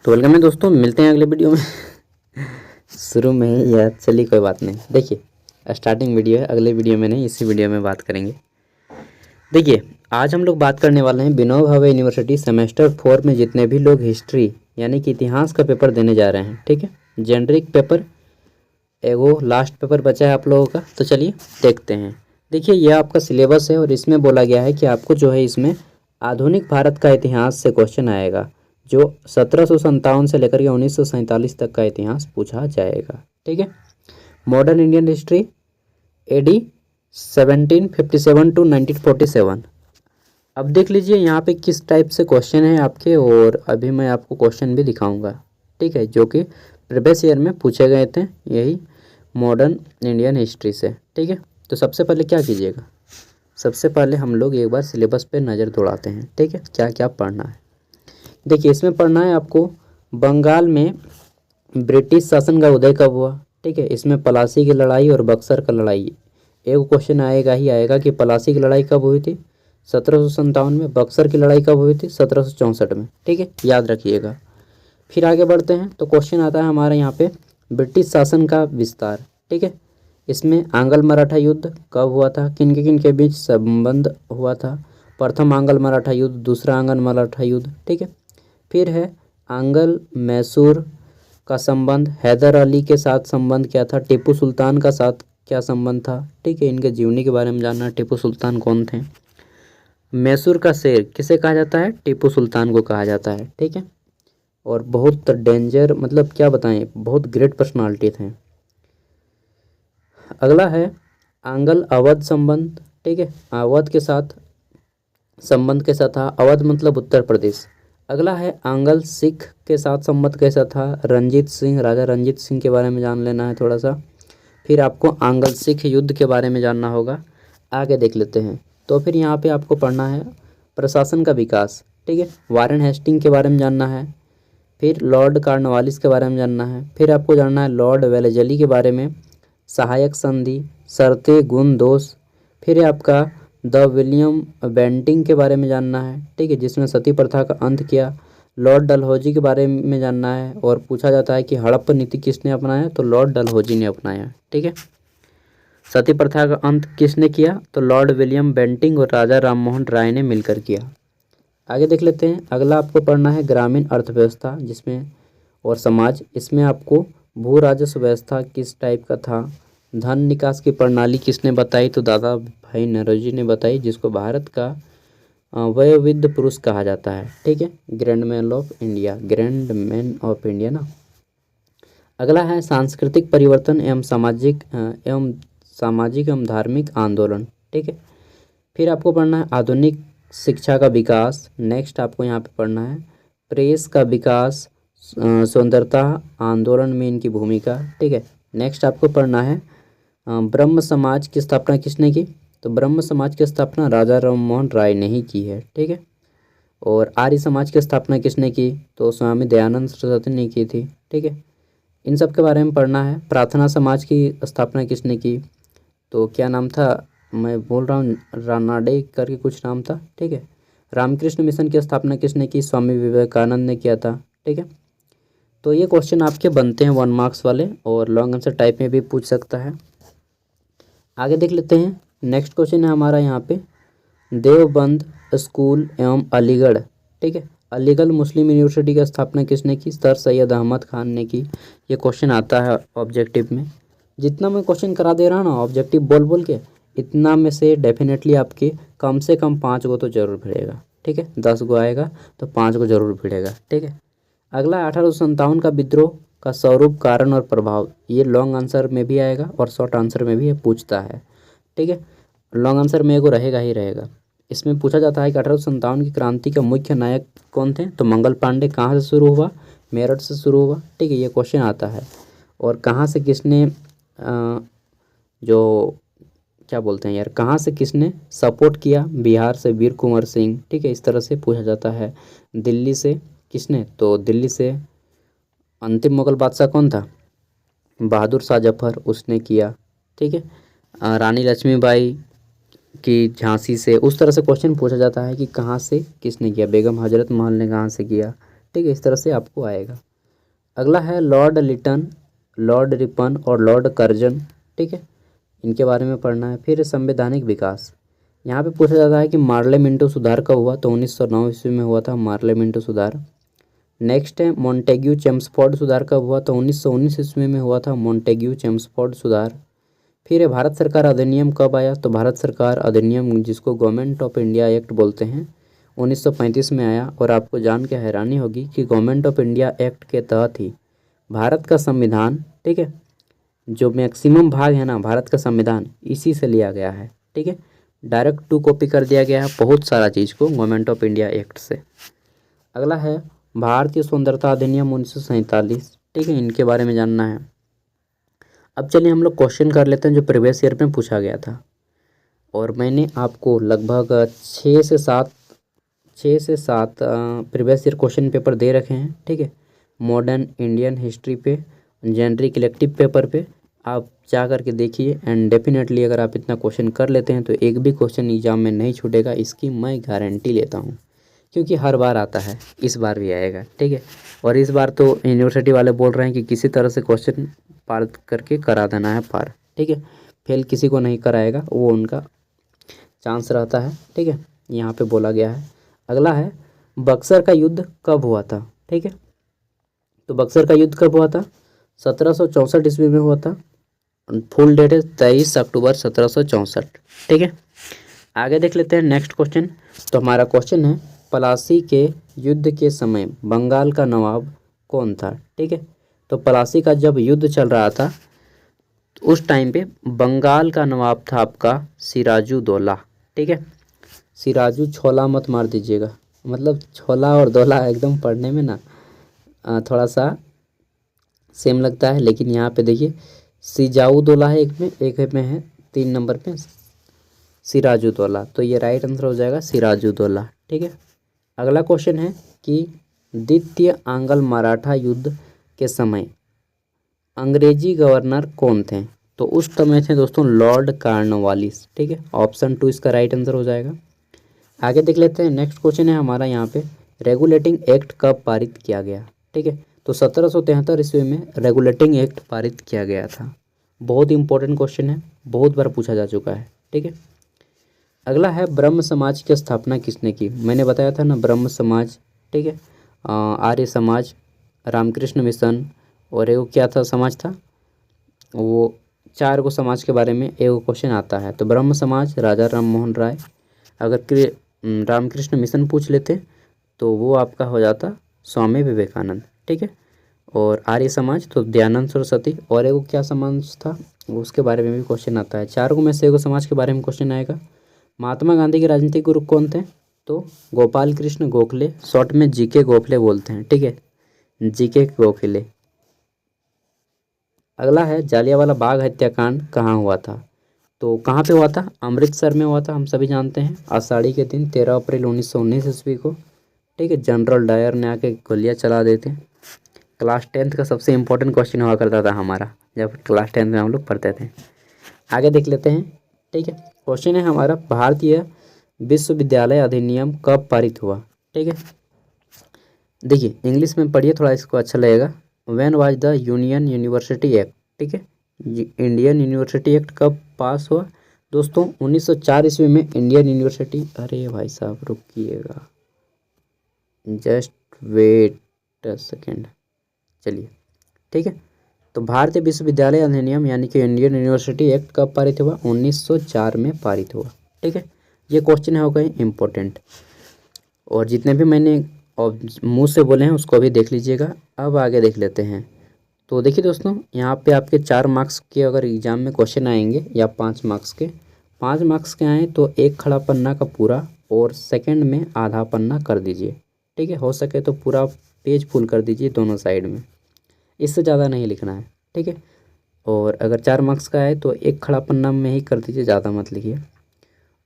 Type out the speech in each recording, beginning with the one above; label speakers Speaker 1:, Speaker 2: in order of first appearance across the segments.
Speaker 1: तो वेलकम है दोस्तों, मिलते हैं अगले वीडियो में। शुरू में ही यार, चलिए कोई बात नहीं। देखिए स्टार्टिंग वीडियो है, अगले वीडियो में नहीं, इसी वीडियो में बात करेंगे। देखिए आज हम लोग बात करने वाले हैं विनोबा भावे यूनिवर्सिटी सेमेस्टर 4 में जितने भी लोग हिस्ट्री यानी कि इतिहास का पेपर देने जा रहे हैं, ठीक है। जेनरिक पेपर एगो लास्ट पेपर बचा है आप लोगों का, तो चलिए देखते हैं। देखिए यह आपका सिलेबस है और इसमें बोला गया है कि आपको जो है इसमें आधुनिक भारत का इतिहास से क्वेश्चन आएगा, जो 1757 से लेकर के 1947 तक का इतिहास पूछा जाएगा, ठीक है। Modern Indian history AD 1757 to 1947। अब देख लीजिए यहाँ पे किस टाइप से क्वेश्चन है आपके, और अभी मैं आपको क्वेश्चन भी दिखाऊंगा, ठीक है, जो कि प्रीवियस ईयर में पूछे गए थे यही मॉडर्न इंडियन हिस्ट्री से, ठीक है। तो सबसे पहले क्या कीजिएगा, सबसे पहले हम लोग एक बार सिलेबस पे नज़र दौड़ाते हैं, ठीक है, क्या क्या पढ़ना है। देखिए इसमें पढ़ना है आपको बंगाल में ब्रिटिश शासन का उदय कब हुआ, ठीक है। इसमें पलासी की लड़ाई और बक्सर का लड़ाई, एक क्वेश्चन आएगा ही आएगा कि पलासी की लड़ाई कब हुई थी 1757 में, बक्सर की लड़ाई कब हुई थी 1764 में, ठीक है, याद रखिएगा। फिर आगे बढ़ते हैं तो क्वेश्चन आता है हमारे यहाँ पे ब्रिटिश शासन का विस्तार, ठीक है। इसमें आंग्ल मराठा युद्ध कब हुआ था, किन के बीच संबंध हुआ था, प्रथम आंग्ल मराठा युद्ध, दूसरा आंग्ल मराठा युद्ध, ठीक है। फिर है आंग्ल मैसूर का संबंध, हैदर अली के साथ संबंध क्या था, टीपू सुल्तान का साथ क्या संबंध था, ठीक है। इनके जीवनी के बारे में जानना, टीपू सुल्तान कौन थे। मैसूर का शेर किसे कहा जाता है, टीपू सुल्तान को कहा जाता है, ठीक है। और बहुत डेंजर, मतलब क्या बताएं, बहुत ग्रेट पर्सनालिटी थे। अगला है आंग्ल अवध संबंध, ठीक है, अवध के साथ संबंध कैसा था, अवध मतलब उत्तर प्रदेश। अगला है आंग्ल सिख के साथ संबंध कैसा था, रंजीत सिंह, राजा रंजीत सिंह के बारे में जान लेना है थोड़ा सा। फिर आपको आंग्ल सिख युद्ध के बारे में जानना होगा, आगे देख लेते हैं। तो फिर यहाँ पे आपको पढ़ना है प्रशासन का विकास, ठीक है, वारेन हेस्टिंग के बारे में जानना है। फिर लॉर्ड कॉर्नवालिस के बारे में जानना है। फिर आपको जानना है लॉर्ड वेलेजली के बारे में, सहायक संधि, शर्तें, गुण, दोष। फिर है आपका द विलियम बेंटिंग के बारे में जानना है, ठीक है, जिसने सती प्रथा का अंत किया। लॉर्ड डलहौजी के बारे में जानना है, और पूछा जाता है कि हड़प्पा नीति किसने अपनाया, तो लॉर्ड डलहौजी ने अपनाया, ठीक है। सती प्रथा का अंत किसने किया, तो लॉर्ड विलियम बेंटिंग और राजा राममोहन राय ने मिलकर किया। आगे देख लेते हैं। अगला आपको पढ़ना है ग्रामीण अर्थव्यवस्था जिसमें और समाज, इसमें आपको भू राजस्व व्यवस्था किस टाइप का था, धन निकास की प्रणाली किसने बताई, तो दादा भाई नौरोजी ने बताई, जिसको भारत का वयोवृद्ध पुरुष कहा जाता है, ठीक है, grand man of India, grand man of India ना। अगला है सांस्कृतिक परिवर्तन एवं सामाजिक एवं धार्मिक आंदोलन, ठीक है। फिर आपको पढ़ना है आधुनिक शिक्षा का विकास। नेक्स्ट आपको यहाँ पे पढ़ना है प्रेस का विकास, स्वतंत्रता आंदोलन में इनकी भूमिका, ठीक है। नेक्स्ट आपको पढ़ना है ब्रह्म समाज की स्थापना किसने की, तो ब्रह्म समाज की स्थापना राजा राममोहन राय ने ही की है, ठीक है। और आर्य समाज की स्थापना किसने की, तो स्वामी दयानंद सरस्वती ने की थी, ठीक है। इन सब के बारे में पढ़ना है। प्रार्थना समाज की स्थापना किसने की, तो क्या नाम था, मैं बोल रहा हूँ, रानाडे करके कुछ नाम था, ठीक है। रामकृष्ण मिशन की स्थापना किसने की, स्वामी विवेकानंद ने किया था, ठीक है। तो ये क्वेश्चन आपके बनते हैं 1 मार्क्स वाले, और लॉन्ग आंसर टाइप में भी पूछ सकता है। आगे देख लेते हैं। नेक्स्ट क्वेश्चन है हमारा यहाँ पे देवबंद स्कूल एवं अलीगढ़, ठीक है, अलीगढ़ मुस्लिम यूनिवर्सिटी की स्थापना किसने की, सर सैयद अहमद खान ने की। ये क्वेश्चन आता है ऑब्जेक्टिव में। जितना मैं क्वेश्चन करा दे रहा हूँ ना ऑब्जेक्टिव बोल बोल के, इतना में से डेफिनेटली आपके कम से कम 5 गो तो जरूर भिड़ेगा, ठीक है। 10 गो आएगा तो 5 गो जरूर भिड़ेगा, ठीक है। अगला 1857 का विद्रोह का स्वरूप, कारण और प्रभाव, ये लॉन्ग आंसर में भी आएगा और शॉर्ट आंसर में भी ये पूछता है, ठीक है। लॉन्ग आंसर में एगो रहेगा ही रहेगा। इसमें पूछा जाता है कि 1857 की क्रांति के मुख्य नायक कौन थे, तो मंगल पांडे। कहाँ से शुरू हुआ, मेरठ से शुरू हुआ, ठीक है, ये क्वेश्चन आता है। और कहाँ से किसने जो क्या बोलते हैं यार, कहाँ से किसने सपोर्ट किया, बिहार से वीर कुंवर सिंह, ठीक है, इस तरह से पूछा जाता है। दिल्ली से किसने, तो दिल्ली से अंतिम मुगल बादशाह कौन था, बहादुर शाह जफर, उसने किया, ठीक है। रानी लक्ष्मीबाई की झांसी से, उस तरह से क्वेश्चन पूछा जाता है कि कहाँ से किसने किया, बेगम हजरत महल ने कहाँ से किया, ठीक है, इस तरह से आपको आएगा। अगला है लॉर्ड लिटन, लॉर्ड रिपन और लॉर्ड कर्जन, ठीक है, इनके बारे में पढ़ना है। फिर संवैधानिक विकास, यहाँ पे पूछा जाता है कि मार्लियामेंटो सुधार कब हुआ, तो 1909 ईस्वी में हुआ था मार्लियामेंटो सुधार। नेक्स्ट है मॉन्टेग्यू चेम्सफोर्ड सुधार कब हुआ, तो 1919 ईस्वी में हुआ था मॉन्टेग्यू चेम्सफोर्ड सुधार। फिर है भारत सरकार अधिनियम कब आया, तो भारत सरकार अधिनियम जिसको गवर्नमेंट ऑफ इंडिया एक्ट बोलते हैं 1935 में आया। और आपको जान के हैरानी होगी कि गवर्नमेंट ऑफ इंडिया एक्ट के तहत ही भारत का संविधान, ठीक है, जो मैक्सिमम भाग है ना भारत का संविधान, इसी से लिया गया है, ठीक है, डायरेक्ट टू कॉपी कर दिया गया है बहुत सारा चीज़ को गवर्नमेंट ऑफ इंडिया एक्ट से। अगला है भारतीय स्वतंत्रता अधिनियम 1947, ठीक है, इनके बारे में जानना है। अब चलिए हम लोग क्वेश्चन कर लेते हैं जो प्रीवियस ईयर में पूछा गया था, और मैंने आपको लगभग 6 से 7 प्रीवियस ईयर क्वेश्चन पेपर दे रखे हैं, ठीक है, मॉडर्न इंडियन हिस्ट्री पे, जेनरिक इलेक्टिव पेपर पे आप जा कर के देखिए। एंड डेफिनेटली अगर आप इतना क्वेश्चन कर लेते हैं तो एक भी क्वेश्चन एग्जाम में नहीं छूटेगा, इसकी मैं गारंटी लेता हूँ, क्योंकि हर बार आता है, इस बार भी आएगा, ठीक है। और इस बार तो यूनिवर्सिटी वाले बोल रहे हैं कि किसी तरह से क्वेश्चन पार करके करा देना है पार, ठीक है, फेल किसी को नहीं कराएगा, वो उनका चांस रहता है, ठीक है, यहाँ पे बोला गया है। अगला है बक्सर का युद्ध कब हुआ था, ठीक है, तो बक्सर का युद्ध कब हुआ था, 1764 ईस्वी में हुआ था। फुल डेट है 23 अक्टूबर 1764, ठीक है। आगे देख लेते हैं नेक्स्ट क्वेश्चन। तो हमारा क्वेश्चन है प्लासी के युद्ध के समय बंगाल का नवाब कौन था, ठीक है, तो प्लासी का जब युद्ध चल रहा था तो उस टाइम पे बंगाल का नवाब था आपका सिराजू दौला, ठीक है। सिराजू छोला मत मार दीजिएगा, मतलब छोला और दौला एकदम पढ़ने में ना थोड़ा सा सेम लगता है, लेकिन यहाँ पे देखिए सिजाऊ दौला है एक में, एक में है 3 नंबर पे सिराजू दौला, तो ये राइट आंसर हो जाएगा सिराजू दौला, ठीक है। अगला क्वेश्चन है कि द्वितीय आंग्ल मराठा युद्ध के समय अंग्रेजी गवर्नर कौन थे, तो उस समय थे दोस्तों लॉर्ड कॉर्नवालिस, ठीक है, ऑप्शन 2 इसका राइट आंसर हो जाएगा। आगे देख लेते हैं नेक्स्ट क्वेश्चन है हमारा यहाँ पे रेगुलेटिंग एक्ट कब पारित किया गया, ठीक है, तो 1773 ईस्वी में रेगुलेटिंग एक्ट पारित किया गया था। बहुत इंपॉर्टेंट क्वेश्चन है, बहुत बार पूछा जा चुका है, ठीक है। अगला है ब्रह्म समाज की स्थापना किसने की, मैंने बताया था ना ब्रह्म समाज, ठीक है, आर्य समाज, रामकृष्ण मिशन, और एगो क्या था समाज था, वो 4 गो समाज के बारे में एगो क्वेश्चन आता है। तो ब्रह्म समाज राजा राम मोहन राय, अगर रामकृष्ण मिशन पूछ लेते तो वो आपका हो जाता स्वामी विवेकानंद, ठीक है, और आर्य समाज तो दयानंद सरस्वती, और एगो क्या समाज था उसके बारे में भी क्वेश्चन आता है। 4 गो में से एगो समाज के बारे में क्वेश्चन आएगा। महात्मा गांधी के राजनीतिक गुरु कौन थे, तो गोपाल कृष्ण गोखले, शॉर्ट में जीके गोखले बोलते हैं, ठीक है, जीके गोखले। अगला है जालियांवाला बाग हत्याकांड कहाँ हुआ था, तो कहाँ पे हुआ था, अमृतसर में हुआ था, हम सभी जानते हैं, आषाढ़ी के दिन 13 अप्रैल 1919 ईस्वी को, ठीक है, जनरल डायर ने आके गोलियाँ चला देते। क्लास 10th का सबसे इम्पोर्टेंट क्वेश्चन हुआ करता था हमारा, जब क्लास 10th में हम लोग पढ़ते थे। आगे देख लेते हैं, ठीक है, क्वेश्चन है हमारा भारतीय विश्वविद्यालय अधिनियम कब पारित हुआ, ठीक है, देखिए इंग्लिश में पढ़िए थोड़ा, इसको अच्छा लगेगा। When was the union university act, ठीक है, इंडियन यूनिवर्सिटी एक्ट कब पास हुआ दोस्तों, 1904 ईस्वी में इंडियन यूनिवर्सिटी, अरे भाई साहब रुकिएगा, जस्ट वेट अ सेकेंड, चलिए, ठीक है, तो भारतीय विश्वविद्यालय अधिनियम यानी कि इंडियन यूनिवर्सिटी एक्ट कब पारित हुआ, 1904 में पारित हुआ, ठीक है। ये क्वेश्चन हो गए इम्पोर्टेंट, और जितने भी मैंने और मुँह से बोले हैं उसको भी देख लीजिएगा। अब आगे देख लेते हैं। तो देखिए दोस्तों, यहाँ पे आपके 4 मार्क्स के अगर एग्ज़ाम में क्वेश्चन आएंगे या 5 मार्क्स के, 5 मार्क्स के आएँ तो एक खड़ा पन्ना का पूरा और सेकंड में आधा पन्ना कर दीजिए, ठीक है, हो सके तो पूरा पेज फुल कर दीजिए दोनों साइड में, इससे ज़्यादा नहीं लिखना है, ठीक है। और अगर 4 मार्क्स का है तो एक खड़ा पन्ना में ही कर दीजिए, ज़्यादा मत लिखिए।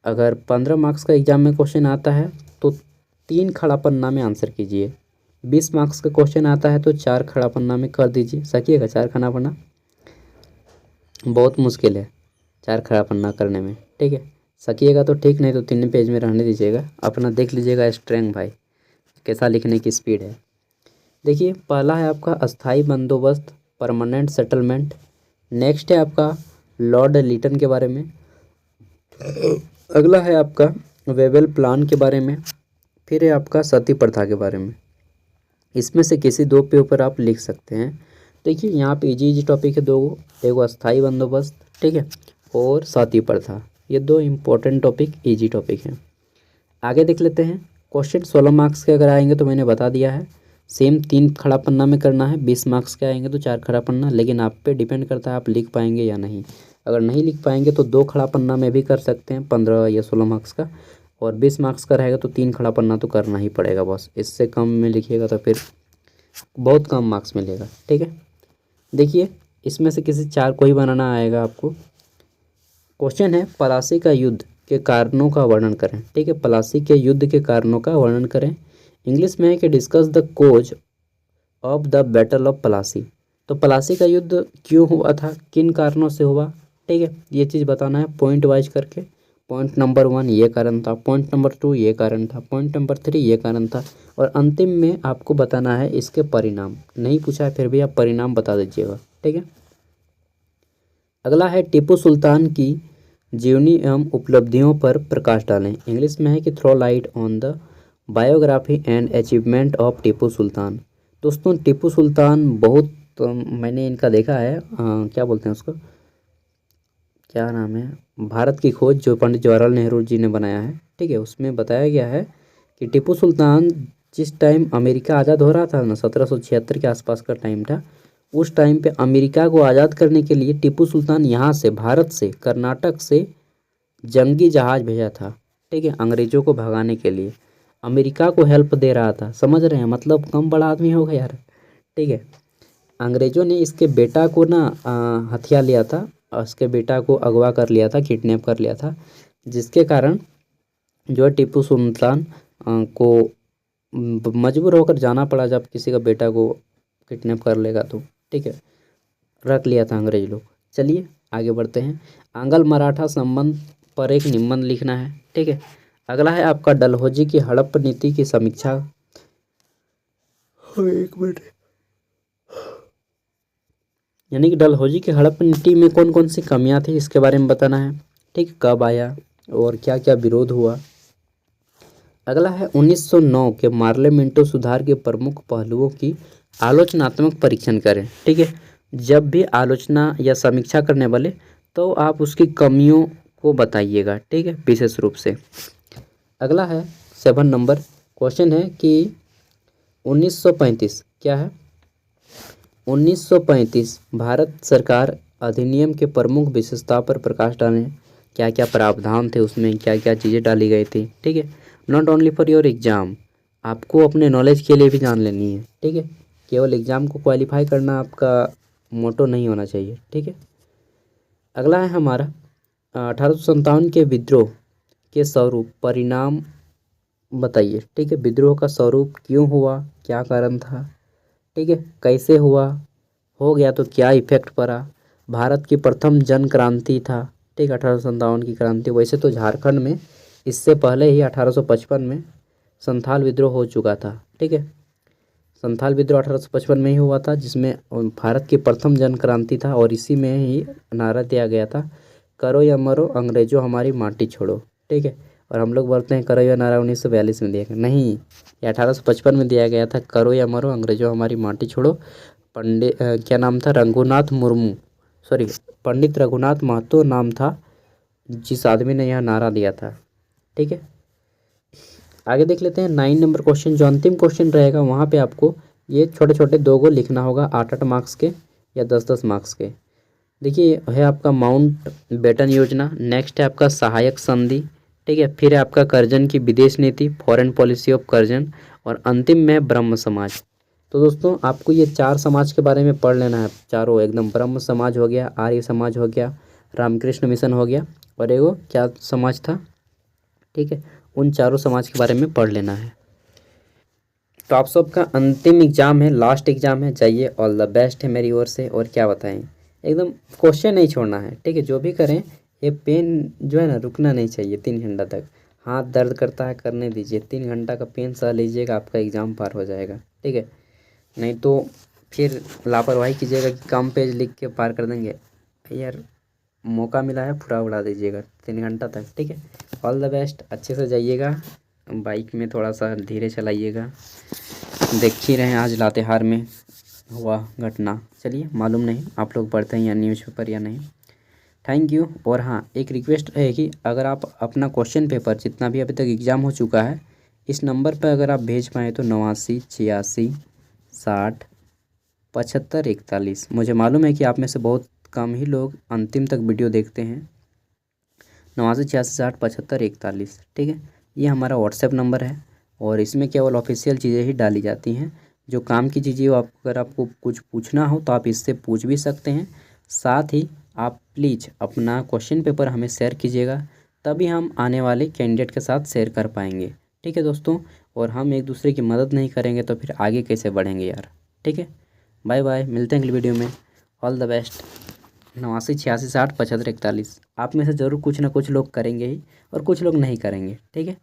Speaker 1: अगर 15 मार्क्स का एग्ज़ाम में क्वेश्चन आता है तो 3 खड़ा पन्ना में आंसर कीजिए। 20 मार्क्स का क्वेश्चन आता है तो 4 खड़ा पन्ना में कर दीजिए। सकिएगा 4 खड़ा पन्ना, बहुत मुश्किल है 4 खड़ा पन्ना करने में, ठीक है, सकिएगा तो ठीक, नहीं तो 3 पेज में रहने दीजिएगा। अपना देख लीजिएगा स्ट्रेंथ भाई कैसा लिखने की स्पीड है। देखिए पहला है आपका अस्थाई बंदोबस्त, परमानेंट सेटलमेंट। नेक्स्ट है आपका लॉर्ड लिटन के बारे में। अगला है आपका वेबल प्लान के बारे में। फिर है आपका सती प्रथा के बारे में। इसमें से किसी दो पे ऊपर आप लिख सकते हैं। देखिए यहाँ पे इजी इजी टॉपिक है दो, एगो अस्थाई बंदोबस्त, ठीक है, और सती प्रथा। ये दो इम्पोर्टेंट टॉपिक, इजी टॉपिक हैं। आगे देख लेते हैं। क्वेश्चन 16 मार्क्स के अगर आएंगे तो मैंने बता दिया है, सेम 3 खड़ा पन्ना में करना है। 20 मार्क्स के आएंगे तो 4 खड़ा पन्ना, लेकिन आप पे डिपेंड करता है आप लिख पाएंगे या नहीं। अगर नहीं लिख पाएंगे तो 2 खड़ा पन्ना में भी कर सकते हैं, 15 या 16 मार्क्स का। और 20 मार्क्स का रहेगा तो 3 खड़ा पन्ना तो करना ही पड़ेगा बॉस। इससे कम में लिखिएगा तो फिर बहुत कम मार्क्स मिलेगा, ठीक है। देखिए इसमें से किसी 4 को ही बनाना आएगा आपको। क्वेश्चन है पलासी का युद्ध के कारणों का वर्णन करें, ठीक है। पलासी के युद्ध के कारणों का वर्णन करें। इंग्लिश में है कि discuss the causes of the battle of Plassey. तो पलासी का युद्ध क्यों हुआ था, किन कारणों से हुआ, ठीक है, ये चीज़ बताना है पॉइंट वाइज करके। पॉइंट नंबर 1 ये कारण था, पॉइंट नंबर 2 ये कारण था, पॉइंट नंबर 3 ये कारण था, और अंतिम में आपको बताना है इसके परिणाम। नहीं पूछा है फिर भी आप परिणाम बता दीजिएगा, ठीक है। अगला है टीपू सुल्तान की जीवनी एवं उपलब्धियों पर प्रकाश डालें। इंग्लिश में है कि throw light on the biography and achievement of Tipu Sultan. दोस्तों टीपू सुल्तान बहुत मैंने इनका देखा है, क्या बोलते हैं उसको, क्या नाम है, भारत की खोज, जो पंडित जवाहरलाल नेहरू जी ने बनाया है, ठीक है। उसमें बताया गया है कि टीपू सुल्तान जिस टाइम अमेरिका आज़ाद हो रहा था ना, 1776 के आसपास का टाइम था। उस टाइम पे अमेरिका को आज़ाद करने के लिए टीपू सुल्तान यहाँ से, भारत से, कर्नाटक से जंगी जहाज़ भेजा था, ठीक है, अंग्रेज़ों को भगाने के लिए। अमेरिका को हेल्प दे रहा था, समझ रहे हैं, मतलब कम बड़ा आदमी होगा यार, ठीक है। अंग्रेज़ों ने इसके बेटा को ना हथिया लिया था, और उसके बेटा को अगवा कर लिया था, किडनैप कर लिया था, जिसके कारण जो है टीपू सुल्तान को मजबूर होकर जाना पड़ा। जब किसी का बेटा को किडनैप कर लेगा तो, ठीक है, रख लिया था अंग्रेज लोग। चलिए आगे बढ़ते हैं। आंग्ल मराठा संबंध पर एक निबंध लिखना है, ठीक है। अगला है आपका डलहौजी की हड़प्पा नीति की समीक्षा। एक मिनट, यानी कि डलहौजी की हड़प्पा नीति में कौन कौन सी कमियां थी इसके बारे में बताना है, ठीक, कब आया और क्या क्या विरोध हुआ। अगला है 1909 के मार्ले मिंटो सुधार के प्रमुख पहलुओं की आलोचनात्मक परीक्षण करें, ठीक है। जब भी आलोचना या समीक्षा करने वाले तो आप उसकी कमियों को बताइएगा, ठीक है, विशेष रूप से। अगला है 7 नंबर क्वेश्चन है कि 1935 क्या है, 1935 भारत सरकार अधिनियम के प्रमुख विशेषता पर प्रकाश डालें। क्या क्या प्रावधान थे उसमें, क्या क्या चीज़ें डाली गई थी, ठीक है। Not only for your exam, आपको अपने नॉलेज के लिए भी जान लेनी है, ठीक है। केवल एग्ज़ाम को क्वालिफाई करना आपका मोटो नहीं होना चाहिए, ठीक है। अगला है हमारा 1857 के विद्रोह के स्वरूप परिणाम बताइए, ठीक है। विद्रोह का स्वरूप क्यों हुआ, क्या कारण था, ठीक है, कैसे हुआ, हो गया तो क्या इफेक्ट पड़ा। भारत की प्रथम जन क्रांति था, ठीक, 1857 की क्रांति। वैसे तो झारखंड में इससे पहले ही 1855 में संथाल विद्रोह हो चुका था, ठीक है। संथाल विद्रोह 1855 में ही हुआ था, जिसमें भारत की प्रथम जन क्रांति था, और इसी में ही नारा दिया गया था, करो या मरो अंग्रेजों हमारी माटी छोड़ो, ठीक है। और हम लोग बोलते हैं करो या नारा 1942 में दिया गया, नहीं, ये 1855 में दिया गया था, करो या मरो अंग्रेजों हमारी माटी छोड़ो। पंडित क्या नाम था, रघुनाथ मुर्मू, सॉरी, पंडित रघुनाथ महतो नाम था जिस आदमी ने यह नारा दिया था, ठीक है। आगे देख लेते हैं 9 नंबर क्वेश्चन, जो अंतिम क्वेश्चन रहेगा वहाँ पे आपको ये छोटे छोटे 2 को लिखना होगा, 8-8 मार्क्स के या 10-10 मार्क्स के। देखिए है आपका माउंट बेटन योजना, नेक्स्ट है आपका सहायक संधि, ठीक है, फिर है आपका कर्जन की विदेश नीति, फॉरेन पॉलिसी ऑफ कर्जन, और अंतिम में ब्रह्म समाज। तो दोस्तों आपको ये 4 समाज के बारे में पढ़ लेना है, चारों एकदम। ब्रह्म समाज हो गया, आर्य समाज हो गया, रामकृष्ण मिशन हो गया, और एगो क्या समाज था, ठीक है, उन चारों समाज के बारे में पढ़ लेना है। तो आप सबका अंतिम एग्जाम है, लास्ट एग्जाम है, जाइए, ऑल द बेस्ट है मेरी ओर से। और क्या बताएं, एकदम क्वेश्चन नहीं छोड़ना है, ठीक है। जो भी करें ये पेन जो है ना रुकना नहीं चाहिए 3 घंटा तक। हाथ दर्द करता है करने दीजिए, 3 घंटा का पेन सह लीजिएगा, आपका एग्ज़ाम पार हो जाएगा, ठीक है। नहीं तो फिर लापरवाही कीजिएगा कि कम पेज लिख के पार कर देंगे। यार मौका मिला है पूरा उड़ा दीजिएगा 3 घंटा तक, ठीक है। ऑल द बेस्ट, अच्छे से जाइएगा, बाइक में थोड़ा सा धीरे चलाइएगा। देख ही रहे हैं आज लातेहार में हुआ घटना। चलिए, मालूम नहीं आप लोग पढ़ते हैं या न्यूज़पेपर या नहीं। Thank you. और हाँ, एक रिक्वेस्ट है कि अगर आप अपना क्वेश्चन पेपर जितना भी अभी तक एग्ज़ाम हो चुका है इस नंबर पर अगर आप भेज पाएँ तो 89 86 60 75 41। मुझे मालूम है कि आप में से बहुत कम ही लोग अंतिम तक वीडियो देखते हैं। 89 86 60 75 41, ठीक है। ये हमारा व्हाट्सएप नंबर है और इसमें केवल ऑफिशियल चीज़ें ही डाली जाती हैं। जो काम की चीज़ें हो, अगर आपको कुछ पूछना हो तो आप इससे पूछ भी सकते हैं। साथ ही आप प्लीज़ अपना क्वेश्चन पेपर हमें शेयर कीजिएगा, तभी हम आने वाले कैंडिडेट के साथ शेयर कर पाएंगे, ठीक है दोस्तों। और हम एक दूसरे की मदद नहीं करेंगे तो फिर आगे कैसे बढ़ेंगे यार, ठीक है। बाय बाय, मिलते हैं अगली वीडियो में। All the best. 89 86 60 75 41। आप में से ज़रूर कुछ ना कुछ लोग करेंगे ही और कुछ लोग नहीं करेंगे, ठीक है।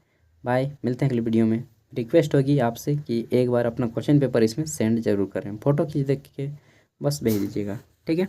Speaker 1: बाय, मिलते हैं अगली वीडियो में। रिक्वेस्ट होगी आपसे कि एक बार अपना क्वेश्चन पेपर इसमें सेंड ज़रूर करें, फ़ोटो खींच देख के बस भेज दीजिएगा, ठीक है।